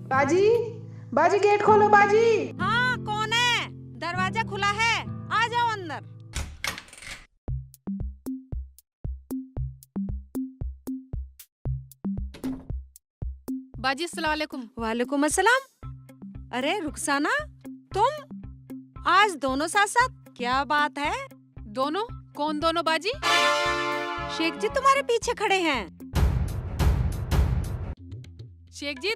बाजी, बाजी गेट खोलो बाजी। हाँ, कौन है? दरवाजा खुला है, आ जाओ अंदर। बाजी अस्सलाम वालेकुम। वालेकुम अस्सलाम। अरे रुखसाना, तुम आज दोनों साथ साथ, क्या बात है? दोनों? कौन दोनों बाजी? शेख जी तुम्हारे पीछे खड़े हैं। शेख जी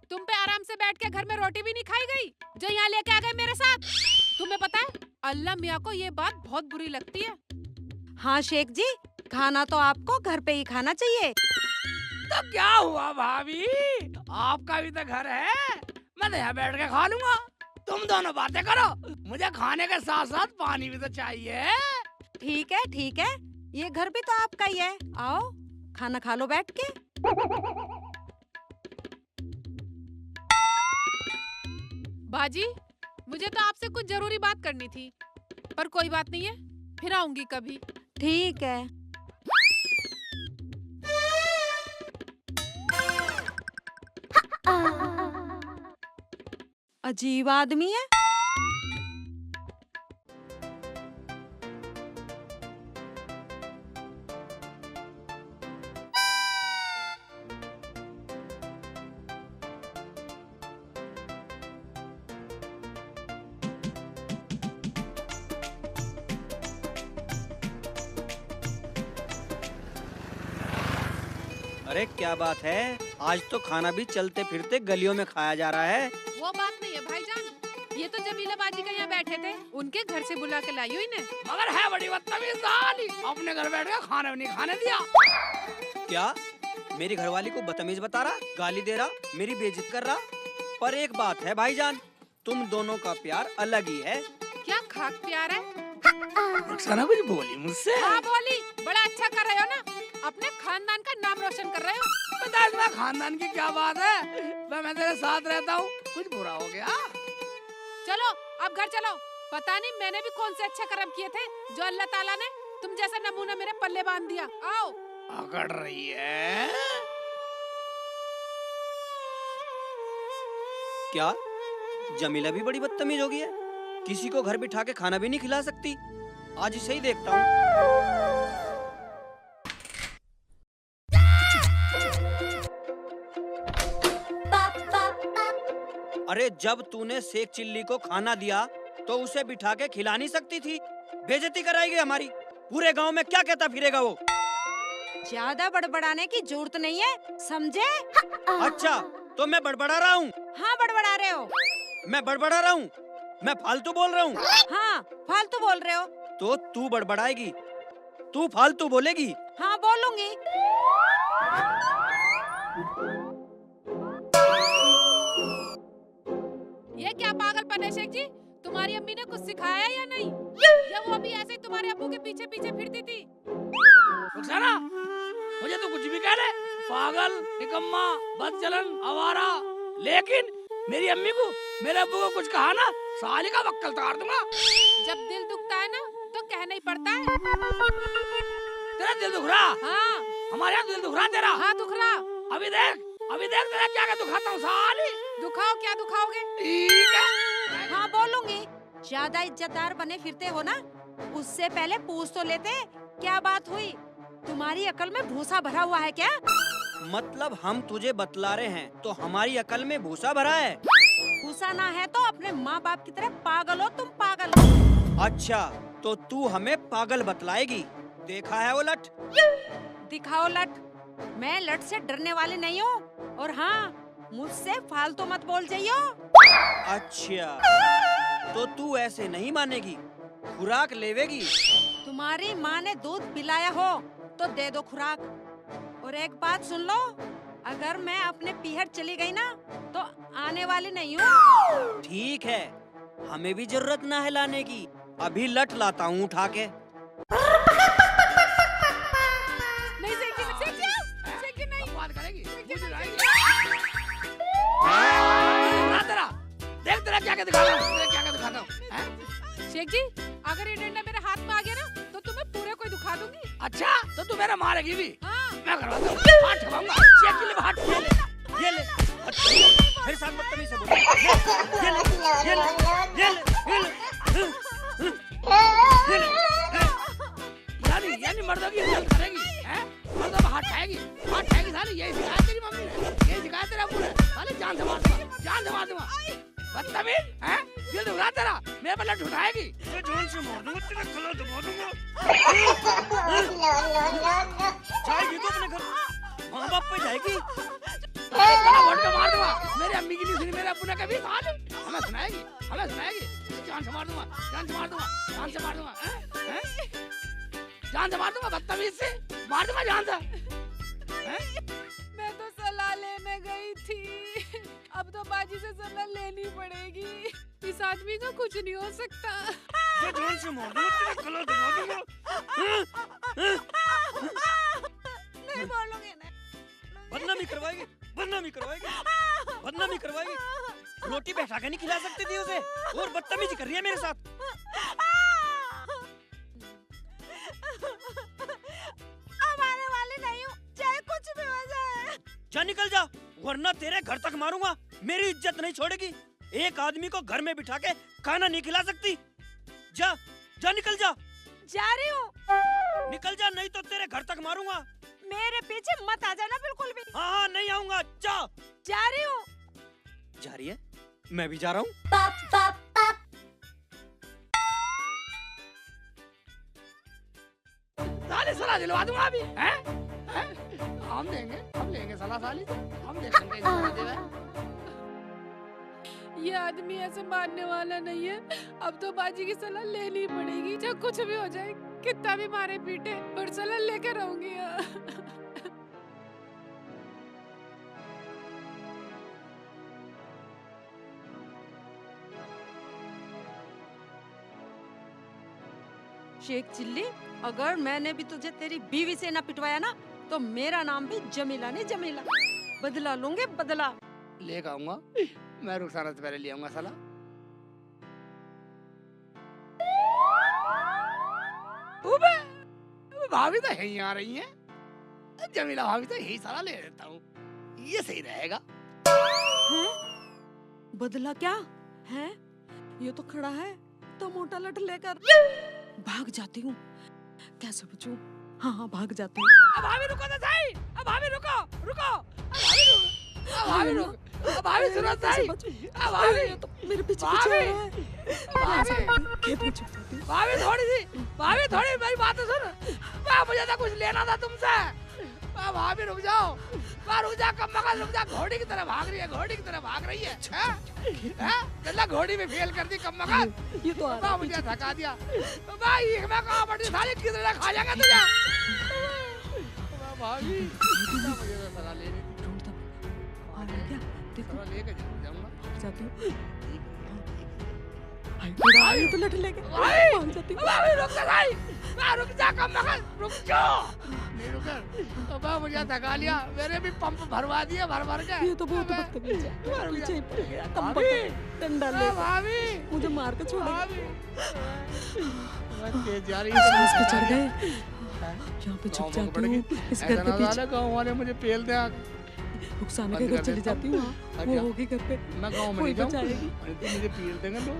तुम पे आराम से बैठ के घर में रोटी भी नहीं खाई गई जो यहाँ लेके आ गए मेरे साथ। तुम्हें पता है अल्लाह मियाँ को ये बात बहुत बुरी लगती है। हाँ शेख जी, खाना तो आपको घर पे ही खाना चाहिए। तो क्या हुआ भाभी, आपका भी तो घर है, मैं तो यहाँ बैठ के खा लूंगा। तुम दोनों बातें करो, मुझे खाने के साथ साथ पानी भी तो चाहिए। ठीक है, ये घर भी तो आपका ही है। आओ खाना खा लो बैठ के। बाजी मुझे तो आपसे कुछ जरूरी बात करनी थी, पर कोई बात नहीं है, फिर आऊंगी कभी। ठीक है। अजीब आदमी है। अरे क्या बात है, आज तो खाना भी चलते फिरते गलियों में खाया जा रहा है। वो बात नहीं है भाईजान, ये तो जमीला बाजी का यहाँ बैठे थे, उनके घर से बुला के लाई हुई ने। मगर है बड़ी बदतमीज साली, अपने घर बैठ के खाना भी नहीं खाने दिया। क्या मेरी घरवाली को बदतमीज बता रहा, गाली दे रहा, मेरी बेइज्जत कर रहा? पर एक बात है भाईजान, तुम दोनों का प्यार अलग ही है। क्या खाक प्यार है? रुखसाना कुछ बोली मुझसे? हाँ बोली, बड़ा अच्छा कर रहे हो ना, अपने खानदान का नाम रोशन कर रहे हो। पता है खानदान की क्या बात है, मैं तेरे साथ रहता हूँ, कुछ बुरा हो गया? चलो अब घर चलो, पता नहीं मैंने भी कौन से अच्छे कर्म किए थे जो अल्लाह ताला ने तुम जैसा नमूना मेरे पल्ले बांध दिया। आओ। अकड़ रही है क्या जमीला भी बड़ी बदतमीज हो गई है, किसी को घर बिठा के खाना भी नहीं खिला सकती। आज इसे ही देखता हूँ। अरे जब तूने शेख चिल्ली को खाना दिया तो उसे बिठा के खिला नहीं सकती थी? बेइज्जती कराएगी हमारी, पूरे गांव में क्या कहता फिरेगा वो? ज्यादा बड़बड़ाने की जरूरत नहीं है, समझे? अच्छा तो मैं बड़बड़ा रहा हूँ? हाँ बड़बड़ा रहे हो। मैं बड़बड़ा रहा हूँ? मैं फालतू बोल रहा हूँ? हाँ फालतू बोल रहे हो। तो तू बड़बड़ाएगी, तू फालतू बोलेगी? हाँ बोलूंगी। ये क्या पागलपन है शेख जी, तुम्हारी अम्मी ने कुछ सिखाया या नहीं, या वो अभी ऐसे ही तुम्हारे अब्बू के पीछे पीछे फिरती थी? रुखसाना, मुझे तो कुछ भी कह ले, पागल, निकम्मा, बदचलन, आवारा, लेकिन मेरी अम्मी को, मेरे अब्बू को कुछ कहा ना, साली का वक्कल तार दूंगा। जब दिल दुखता है ना तो कहना ही पड़ता है। तेरा दिल दुख रहा? हाँ। हमारे यहाँ दिल दुख रहा तेरा? हाँ दुख रहा। अभी देख तेरा क्या क्या दुखाता हूँ साली। दुखाओ, क्या दुखाओगे? ठीक है। हाँ बोलूंगी। ज्यादा इज्जतदार बने फिरते हो ना, उससे पहले पूछ तो लेते क्या बात हुई। तुम्हारी अकल में भूसा भरा हुआ है क्या? मतलब हम तुझे बतला रहे हैं तो हमारी अकल में भूसा भरा है? भूसा ना है तो अपने माँ बाप की तरह पागल हो तुम, पागल। अच्छा तो तू हमें पागल बतलाएगी? देखा है वो लठ? दिखाओ लठ। मैं लठ से डरने वाली नहीं हूँ, और हाँ मुझसे फालतू मत बोल जाइयो। अच्छा तो तू ऐसे नहीं मानेगी, खुराक लेवेगी? तुम्हारी माँ ने दूध पिलाया हो तो दे दो खुराक। और एक बात सुन लो, अगर मैं अपने पीहर चली गई ना तो आने वाली नहीं हूँ। ठीक है, हमें भी जरूरत ना है लाने की, अभी लठ लाता हूँ उठा के। नहीं शेख जी नहीं। बात करेगी? तेरा देख तेरा क्या क्या दिखाता हूँ। शेख जी अगर ये डंडा मेरे हाथ में आ गया ना तो तुम्हें पूरे को दुखा दूंगी। अच्छा तो तू मेरा मारेगी भी? हाँ। मैं करवाता हूँ, हाथ ठगूंगा, शेख के लिए हाथ ठगूंगा। साले यही सिखाया तेरी मम्मी ने, यही सिखाया तेरा अब्बू ने। साले जान से मार दूंगा, जान से मार दूंगा। बदतमीज हैं? दिल दुखा तेरा, मेरे पर लठ उठाएगी। मैं जान से मार दूंगा, तेरा गला दबा दूंगा। जाएगी तो अपने घर, माँ बाप पे जाएगी। गला घोट के मार दूंगा। मेरी अम्मी की नहीं सुनी, मेरे अब्बू ने कभी साले हमें सुनाएगी, हमें सुनाएगी। जान से मार दूंगा, जान से मार दूंगा, जान से मार दूंगा। हैं? जान से मार दूंगा, बदतमीज से मार दूंगा जान से। मैं तो सलाह लेने गई थी, अब तो बाजी से सलाह लेनी पड़ेगी। इस आदमी का कुछ नहीं हो सकता। मैं जान से मार दूंगा, तेरा गला दबा दूंगा। नहीं बोलोगे ना। बदनामी करवाएगी, बदनामी करवाएगी, बदनामी करवाएगी। रोटी बैठा के नहीं खिला सकती थी उसे, और बदतमीजी कर रही है मेरे साथ। हमारे वाले नहीं हूँ, चाहे कुछ भी हो जाए। जा निकल जा, वरना तेरे घर तक मारूंगा। मेरी इज्जत नहीं छोड़ेगी। एक आदमी को घर में बिठा के खाना नहीं खिला सकती। जा जा निकल जा, जा रही हूँ। निकल जा, नहीं तो तेरे घर तक मारूंगा। मेरे पीछे मत आ जाना बिल्कुल भी। हाँ हाँ नहीं आऊंगा, जा। जा रही हूँ। जा रही है, मैं भी जा रहा हूँ। साले सलाह दिलवा दूंगा अभी। हैं? हैं? हम देंगे, हम लेंगे सलाह साली से, हम देखेंगे इसे सलाह देवे। ये आदमी ऐसे मारने वाला नहीं है, अब तो बाजी की सलाह लेनी पड़ेगी। चाहे कुछ भी हो जाए, कितना भी मारे पीटे, पर सलाह लेके रहूंगी। शेख चिल्ली, अगर मैंने भी तुझे तेरी बीवी से ना पिटवाया ना, तो मेरा नाम भी जमीला नहीं जमीला। बदला लूंगे बदला। लेकर आऊंगा, मैं रुखसाना से पहले ले आऊंगा सलाह। उबे, भाभी तो यहीं आ रही हैं। जमीला भाभी तो यही सलाह ले लेता हूँ, ये सही रहेगा। हैं? बदला क्या है? ये तो खड़ा है तो मोटा लठ लेकर भाग जाती हूँ। कैसे बचूं? हाँ भाग जाती हूँ। अब भाभी रुको तो सही, अब भाभी रुको, रुको, अब भाभी रुको, अब भाभी रुको, अब भाभी सुनो सही, अब भाभी तो मेरे पीछे भाभी, पीछे आ रहा है। भाभी, खेत में छुप जाती हूँ। भाभी थोड़ी सी, भाभी थोड़ी मेरी बात तो सुन। मुझे तो कुछ लेना था तुमसे। भाभी रुक जाओ, रुक जा, कम मगज रुक जा। घोड़ी की तरह भाग रही है, घोड़ी की तरह भाग रही है। चला घोड़ी में फेल कर दी कम मगज। ये तो आ रहा है मुझे थका दिया। भाई मैं कहाँ पड़ी साली, किधर खा जाएगा तुझे। भाभी मुझे तो सलाह लेनी थी। ढूंढता हूँ। आ रहा है क्या? देखो सलाह लेके जाऊंगा। भाग जाती हूँ। भाई तो लठ लेके भाग जाती हूँ। भाभी रुक जा भाई, रुक जा कम मगज, रुक जाओ। नहीं रुकर, अब मुझे थका लिया। मेरे भी पंप भरवा दिए भर भर के। ये तो बहुत बदतमीज है। पीछे ही पड़ गया, कम भाभी, पकड़, डंडा ले भाभी, मुझे मार के छोड़ भाभी। जा रही सांस पे चढ़ गए। यहाँ पे छुप जाती हूँ इस घर के पीछे। गाँव वाले मुझे पेल दे। रुखसाना के घर चली जाती हूँ। वो होगी घर पे, मैं गाँव में कोई नहीं बचाएगी। जाऊँ, मुझे पेल देंगे लोग।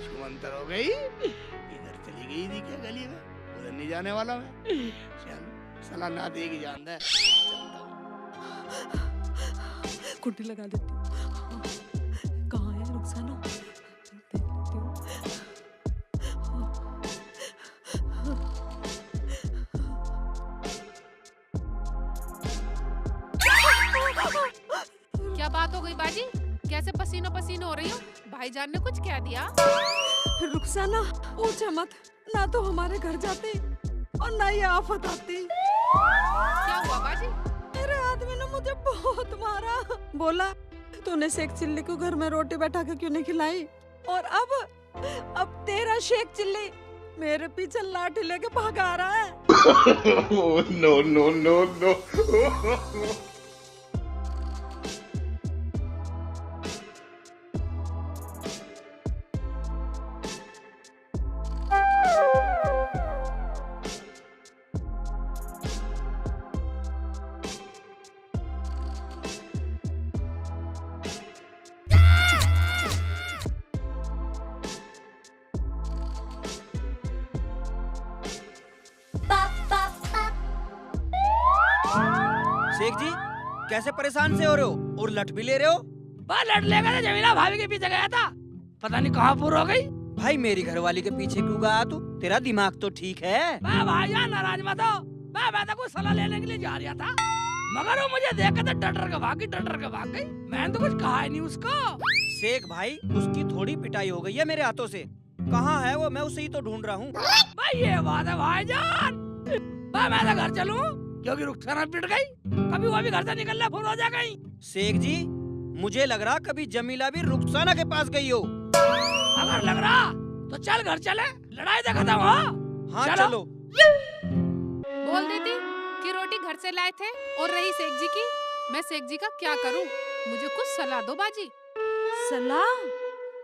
शुमंतर हो गई, इधर चली गई थी क्या गली में, उधर नहीं जाने वाला मैं। चल सलाह ना देगी जान दे। कुंडी लगा देती हूँ। कहाँ है रुखसाना? देख लेती हूँ। क्या बात हो गई बाजी? कैसे पसीनो पसीनो हो रही हो? भाईजान ने कुछ कह दिया? रुखसाना पूछे मत, ना तो हमारे घर जाती और ना ये आफत आती। क्या हुआ बाजी? मेरे आदमी ने मुझे बहुत मारा। बोला तूने शेख चिल्ली को घर में रोटी बैठा के क्यों नहीं खिलाई, और अब तेरा शेख चिल्ली मेरे पीछे लाठी लेके भागा रहा है। No, no, no, no. Sheikh जी कैसे परेशान से हो रहे हो और लट भी ले रहे हो? बस लड़ लेगा तो जमीला भाभी के पीछे गया था, पता नहीं कहाँ पूर हो गई। भाई मेरी घरवाली के पीछे क्यों गया तू? तेरा दिमाग तो ठीक है। भाईजान नाराज मत हो, मैं तो कुछ सलाह लेने के लिए जा रहा था, मगर वो मुझे देख के तो डर के भाग गई। मैंने तो कुछ कहा ही नहीं उसको। शेख भाई उसकी थोड़ी पिटाई हो गई है मेरे हाथों से। कहाँ है वो? मैं उसे ही तो ढूंढ रहा हूँ। भाई ये बात है भाईजान, मैं तो घर चलूं क्योंकि रुखसाना पिट गई, कभी वो भी घर से निकलना भूल हो जाएगा। शेख जी मुझे लग रहा कभी जमीला भी रुखसाना के पास गई हो। अगर लग रहा तो चल घर चले, लड़ाई तो खत्म हो। हाँ चलो। बोल देती कि रोटी घर से लाए थे। और रही शेख जी की, मैं शेख जी का क्या करूं? मुझे कुछ सलाह दो बाजी। सलाह?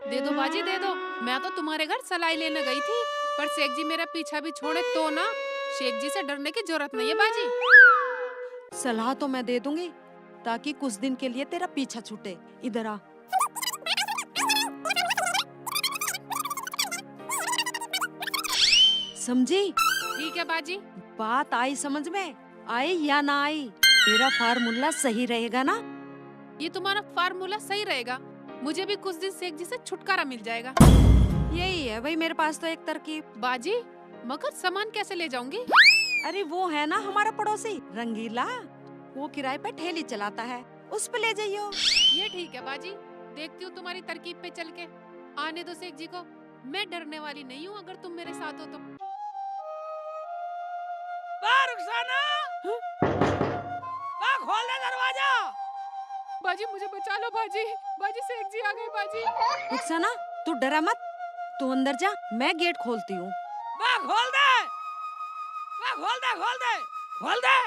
दे दो बाजी दे दो। मैं तो तुम्हारे घर सलाई लेने गई थी, पर शेख जी मेरा पीछा भी छोड़े तो ना। शेख जी से डरने की जरूरत नहीं है बाजी। सलाह तो मैं दे दूंगी ताकि कुछ दिन के लिए तेरा पीछा छूटे। इधर आ। समझी? ठीक है बाजी। बात आई समझ में? आई या ना आई? तेरा फार्मूला सही रहेगा ना? ये तुम्हारा फार्मूला सही रहेगा। मुझे भी कुछ दिन शेख जी से छुटकारा मिल जाएगा। यही है भाई मेरे पास तो एक तरकीब। बाजी मगर सामान कैसे ले जाऊंगी? अरे वो है ना हमारा पड़ोसी रंगीला, वो किराए पे ठेली चलाता है, उस पे ले जाइयो। ये ठीक है बाजी, देखती हूँ तुम्हारी तरकीब पे चल के। आने दो शेख जी को, मैं डरने वाली नहीं हूँ अगर तुम मेरे साथ हो तो। रुखसाना, खोल दे दरवाजा। बाजी मुझे बचा लो बाजी, बाजी शेख जी आ गए बाजी। रुखसाना तू डरा मत, तू अंदर जा, मैं गेट खोलती हूँ। खोल दे, खोल दे, खोल दे, खोल दे,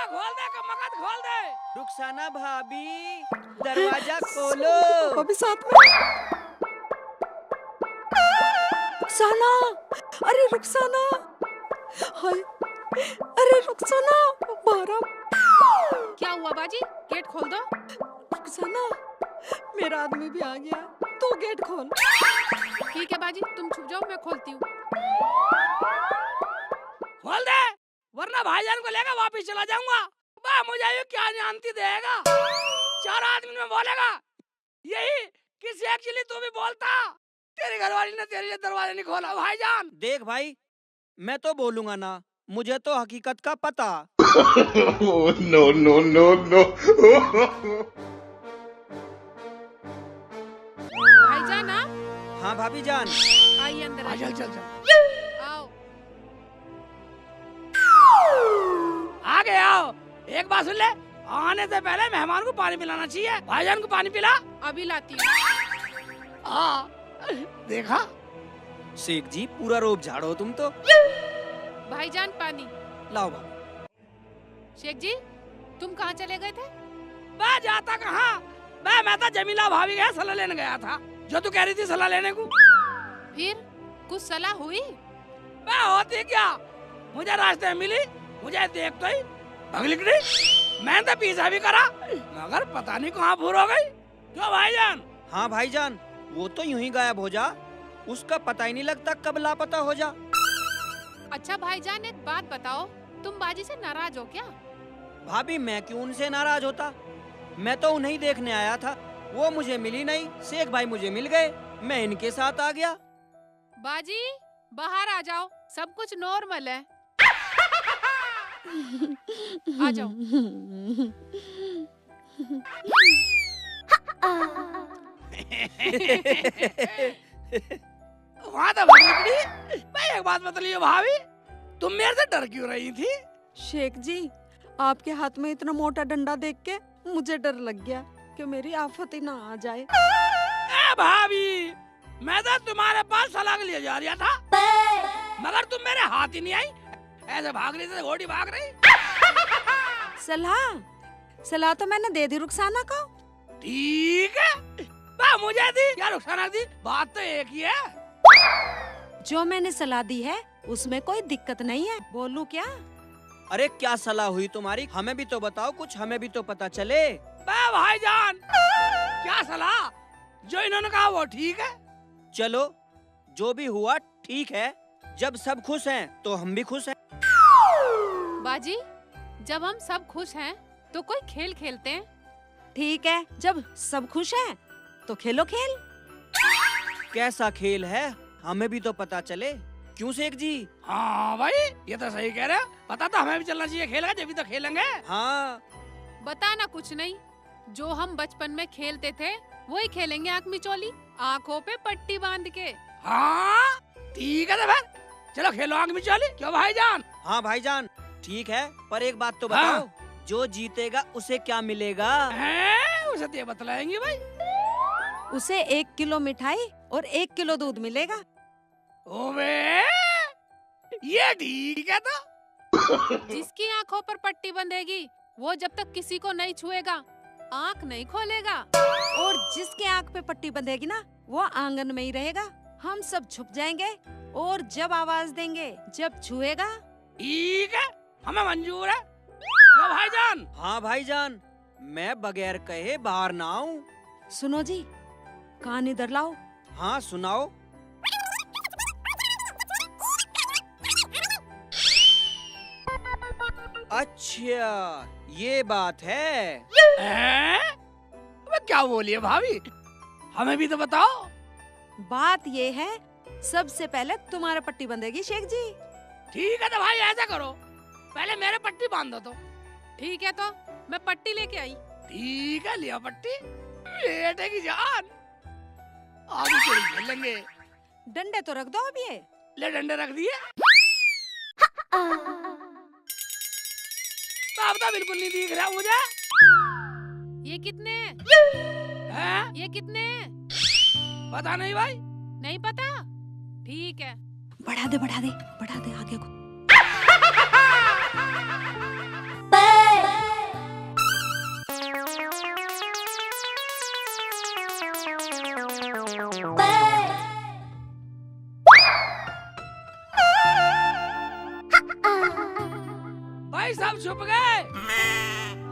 खोल दे, कमकत खोल दे। रुखसाना भाभी दरवाजा खोलो। अभी साथ में। रुखसाना, अरे रुखसाना, हाय, अरे रुखसाना, बारा। क्या हुआ बाजी? गेट खोल दो। रुखसाना, मेरा आदमी भी आ गया, तू गेट खोल। ठीक है बाजी, तुम छुप जाओ, मैं खोलती हूँ। खोल दे, वरना भाईजान को लेकर वापस चला जाऊंगा। मुझे ये क्या जानती देगा, 4 आदमी में बोलेगा यही कि शेख चिल्ली तू भी बोलता, तेरी घरवाली ने तेरे लिए दरवाजा नहीं खोला। भाईजान देख भाई, मैं तो बोलूंगा ना, मुझे तो हकीकत का पता। No, no, no, no. भाईजान आप? हाँ भाभी जान। आइए अंदर आइए। चल आओ। आगे आओ। एक बात सुन ले, आने से पहले मेहमान को पानी पिलाना चाहिए। भाईजान को पानी पिला। अभी लाती हूँ। देखा शेख जी पूरा रोब झाड़ो तुम तो। भाईजान पानी लाओ भाभी। शेख जी तुम कहाँ चले गए थे? मैं जाता कहाँ, मैं तो जमीला भाभी गया सलाह लेने गया था, जो तू कह रही थी सलाह लेने को। फिर कुछ सलाह हुई? मैं होती क्या, मुझे रास्ते में मिली, मुझे देख तो ही भाग निकली। मैंने तो पीछा भी करा, मगर पता नहीं कहाँ भूल हो गई। क्यों भाईजान? हाँ भाईजान, वो तो यूं ही गायब हो जा, उसका पता ही नहीं लगता कब लापता हो जा। अच्छा भाईजान एक बात बताओ, तुम बाजी से नाराज हो क्या? भाभी मैं क्यों उनसे नाराज होता, मैं तो उन्हें देखने आया था, वो मुझे मिली नहीं, शेख भाई मुझे मिल गए, मैं इनके साथ आ गया। बाजी बाहर आ जाओ, सब कुछ नॉर्मल है। आ जाओ। वहाँ तो भाग निकली। मैं एक बात बतलिए भाभी, तुम मेरे से डर क्यों रही थी? शेख जी आपके हाथ में इतना मोटा डंडा देख के मुझे डर लग गया कि मेरी आफत ही ना आ जाए। ए भाभी, मैं तो तुम्हारे पास सलाह के लिए जा रहा था, मगर तुम मेरे हाथ ही नहीं आई, ऐसे भाग रही थी, घोड़ी भाग रही। सलाह तो मैंने दे दी रुखसाना को। ठीक है, मुझे दी या रुखसाना दी, बात तो एक ही है। जो मैंने सलाह दी है उसमें कोई दिक्कत नहीं है, बोलूं क्या? अरे क्या सलाह हुई तुम्हारी, हमें भी तो बताओ कुछ, हमें भी तो पता चले। भाईजान क्या सलाह, जो इन्होंने कहा वो ठीक है। चलो जो भी हुआ ठीक है, जब सब खुश हैं तो हम भी खुश हैं। बाजी, जब हम सब खुश हैं तो कोई खेल खेलते हैं। ठीक है, जब सब खुश हैं तो खेलो खेल। कैसा खेल है हमें भी तो पता चले, क्यों शेख जी? हाँ भाई, ये तो सही कह रहे हो। पता तो हमें भी चलना चाहिए खेल का, जब भी तो खेलेंगे। हाँ बताना कुछ नहीं, जो हम बचपन में खेलते थे वही खेलेंगे। आँख मिचौली, आँखों पे पट्टी बांध के। हाँ ठीक है तो फिर चलो खेलो आग मिचौली। क्यों भाईजान? हाँ भाईजान ठीक है, पर एक बात तो हाँ। बताओ, जो जीतेगा उसे क्या मिलेगा? हैं? उसे तो ये बतलाएंगे भाई। उसे 1 किलो मिठाई और 1 किलो दूध मिलेगा। ओबे ये ठीक है तो। जिसकी आँखों पर पट्टी बंधेगी वो जब तक किसी को नहीं छुएगा आँख नहीं खोलेगा। और जिसके आँख पे पट्टी बंधेगी ना, वो आंगन में ही रहेगा। हम सब छुप जाएंगे और जब आवाज देंगे, जब छुएगा। ठीक है, हमें मंजूर है। क्यों भाईजान? हाँ भाईजान, मैं बगैर कहे बाहर ना आऊं। सुनो जी, कान इधर लाओ। हाँ सुनाओ। अच्छा ये बात है। हैं? अबे क्या बोली है भाभी? हमें भी तो बताओ। बात ये है, सबसे पहले तुम्हारा पट्टी बंधेगी शेख जी। ठीक है तो भाई ऐसा करो, पहले मेरे पट्टी बांध दो। तो ठीक है, तो मैं पट्टी लेके आई। ठीक है, लिया पट्टी। बेटे की जान, आगे खेल खेलेंगे। डंडे तो रख दो अब ये। ले डंडे रख दिए। तो अब तो बिल्कुल नहीं दिख रहा मुझे। ये कितने हैं? ये कितने? पता नहीं भाई। नहीं पता? ठीक है। बढ़ा दे बढ़ा दे बढ़ा दे आगे को। भाई सब छुप गए।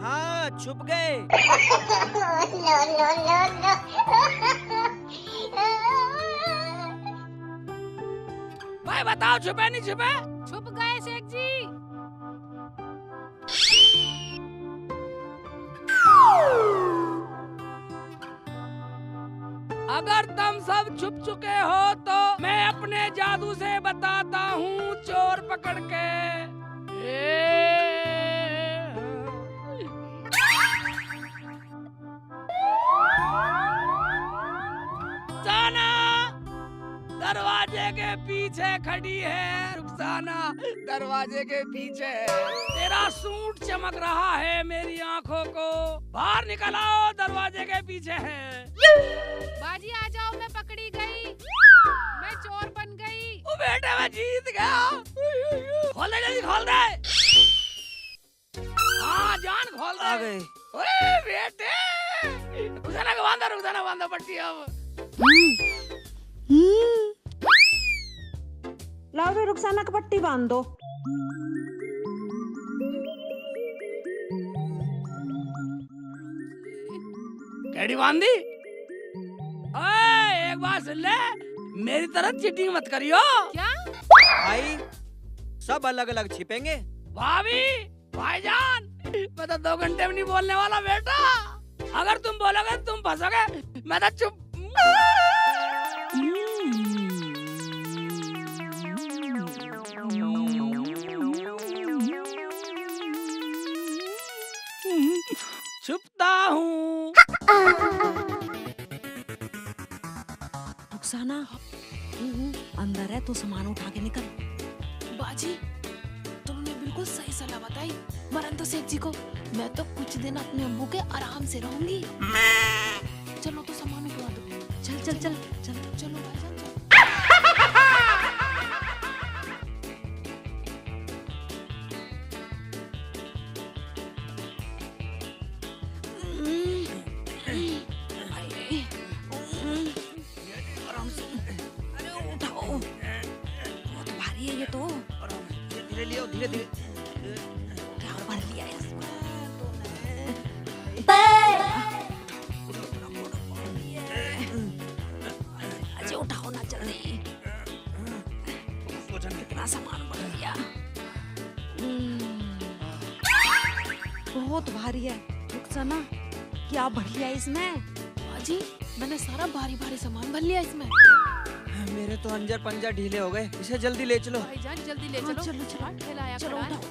हाँ छुप गए। भाई बताओ छुपे नहीं छुपे? छुप गए शेख जी। अगर तुम सब छुप चुके हो तो मैं अपने जादू से बताता हूँ चोर पकड़ के। रुखसाना दरवाजे के पीछे खड़ी है। रुखसाना दरवाजे के पीछे है। तेरा सूट चमक रहा है मेरी आंखों को। बाहर निकल आओ, दरवाजे के पीछे है। बाजी आ जाओ, मैं पकड़ी गई, मैं चोर बन गई। ओ बेटे मैं जीत गया। खोल दे जल्दी, खोल दे। हाँ जान खोल दे। आ गए। ओए बेटे, रुखसाना बांधो पट्टी अब। लाओ रे रुखसाना का पट्टी बांध दो। कैडी बांधी? ओए एक बात सुन ले, मेरी तरह चीटिंग मत करियो। क्या? भाई सब अलग अलग छिपेंगे। भाभी, भाईजान, मैं तो 2 घंटे में नहीं बोलने वाला बेटा। अगर तुम बोलोगे तुम फंसोगे, मैं तो चुप। छुपता हूँ। रुखसाना अंदर है तो सामान उठा के निकल। बाजी, तुमने बिल्कुल सही सलाह बताई मरंतो सेठ जी को। मैं तो कुछ दिन अपने अब्बू के आराम से रहूंगी। चलो तो सामान उठवा दो। चल चल चल चल। चलो भाईजान चलो। अरे उठाओ, बहुत भारी है ये तो। धीरे लियो, धीरे धीरे। क्या भर लिया है इसको? अजय उठाओ ना जल्दी। वजन कितना सामान बढ़ गया। बहुत भारी है। रुखसाना, क्या भर लिया इसमें? बाजी मैंने सारा भारी भारी सामान भर लिया इसमें। मेरे तो अंजर पंजर ढीले हो गए, इसे जल्दी ले चलो। भाईजान जल्दी ले हाँ, चलो। चलो, चलो। हाँ, ठेलाया चलो करा है। उठाओ।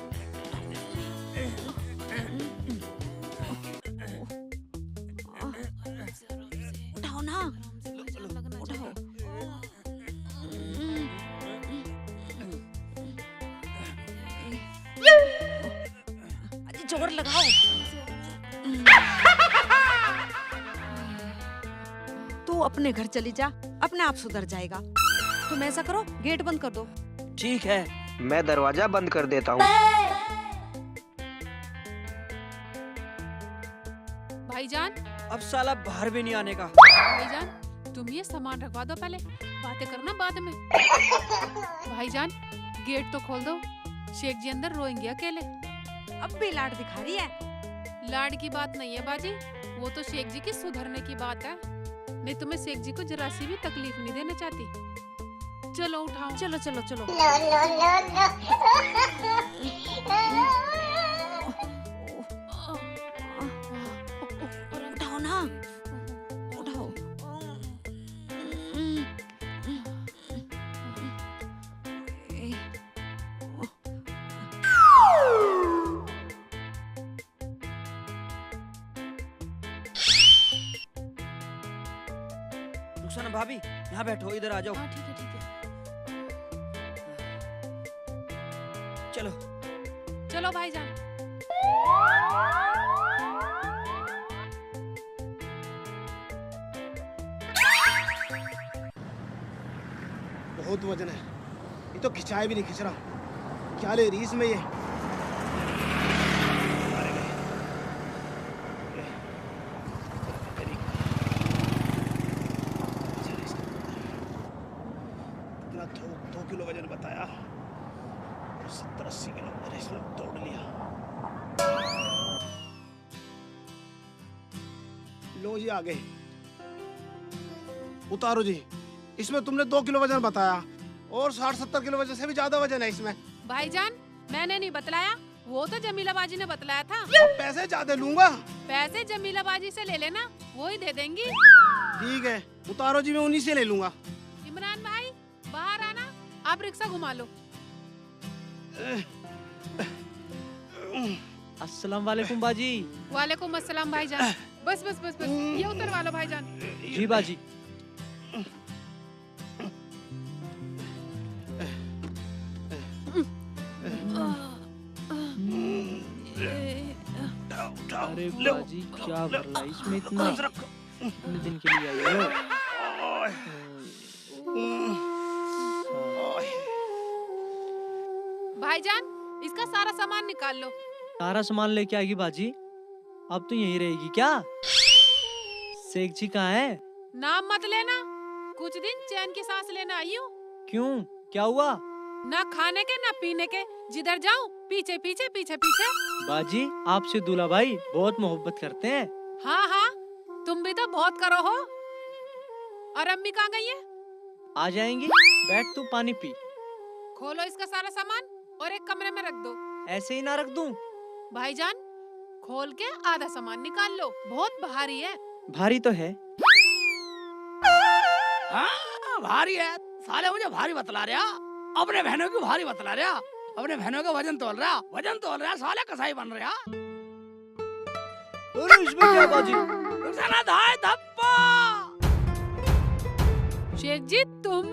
उठाओ ना, उठाओ। अजी जोर लगाओ। तू अपने घर चली जा, अपने आप सुधर जाएगा। तुम ऐसा करो, गेट बंद कर दो। ठीक है, मैं दरवाजा बंद कर देता हूँ। भाईजान, अब साला बाहर भी नहीं आने का। भाईजान तुम ये सामान रखवा दो, पहले बातें करना बाद में। भाईजान गेट तो खोल दो, शेख जी अंदर रोएंगे अकेले। अब भी लाड दिखा रही है। लाड की बात नहीं है बाजी, वो तो शेख जी की सुधरने की बात है। नहीं तो मैं शेख जी को जरा सी भी तकलीफ नहीं देना चाहती। चलो उठाओ। चलो चलो चलो। उठाओ ना, उठाओ। रुखसाना भाभी, यहाँ बैठो, इधर आ जाओ। हाँ ठीक है ठीक है। चलो। चलो भाईजान। बहुत वजन है, ये तो खिंचाए भी नहीं खिंच रहा। क्या ले रही इसमें ये? कितना 2 किलो वजन बताया, 70-80 किलो मैंने इसमें तोड़ लिया। लो जी आगे उतारो जी। इसमें तुमने 2 किलो वजन बताया और 60-70 किलो वजन से भी ज्यादा वजन है इसमें। भाईजान मैंने नहीं बतलाया, वो तो जमीला बाजी ने बतलाया था। अब पैसे ज्यादा लूंगा। पैसे जमीला बाजी से ले लेना, वो ही दे देंगी। ठीक है उतारो जी, मैं उन्हीं से ले लूंगा। इमरान भाई बाहर आना, आप रिक्शा घुमा लो। अस्सलाम वालेकुम बाजी। वालेकुम अस्सलाम भाईजान। बस बस बस बस, ये उतरवा लो भाईजान। जी बाजी। अरे बाजी क्या भर रहा है इसमें इतना? इतने दिन के लिए आई हो। भाईजान इसका सारा सामान निकाल लो। सारा सामान लेके आएगी बाजी? अब तो यहीं रहेगी क्या? शेख जी कहाँ है? नाम मत लेना, कुछ दिन चैन की सांस लेना आई हूँ। क्यों, क्या हुआ? ना खाने के ना पीने के, जिधर जाऊँ पीछे पीछे पीछे पीछे। बाजी आपसे दूल्हा भाई बहुत मोहब्बत करते हैं। हाँ हाँ, तुम भी तो बहुत करो हो। और अम्मी कहाँ गई है? आ जाएंगी, बैठ तू पानी पी। खोलो इसका सारा सामान और एक कमरे में रख दो। ऐसे ही ना रख दूं? भाईजान खोल के आधा सामान निकाल लो, बहुत भारी है। भारी तो है। हाँ भारी है, साले मुझे भारी बतला रहा। अपने बहनों की भारी बतला रहा, अपने बहनों का वजन तोल रहा, साले कसाई बन रहा। अरे इसमें क्या बाजी? रुखसाना धाय धप्पा। शेख जी तुम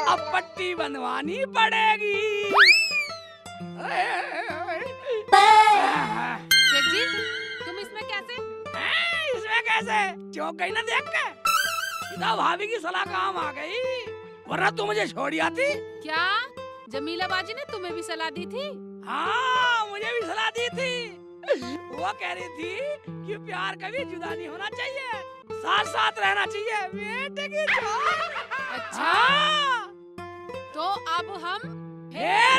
अब पट्टी बनवानी पड़ेगी। शेख जी तुम इसमें कैसे? इसमें कैसे? चौंक गई ना देख के? इधर भाभी की सलाह काम आ गई, वरना तू मुझे छोड़ आती। क्या जमीला बाजी ने तुम्हें भी सलाह दी थी? हाँ मुझे भी सलाह दी थी। वो कह रही थी कि प्यार कभी जुदा नहीं होना चाहिए, साथ साथ रहना चाहिए। बेटे की जान। अच्छा हाँ। तो अब हम फिर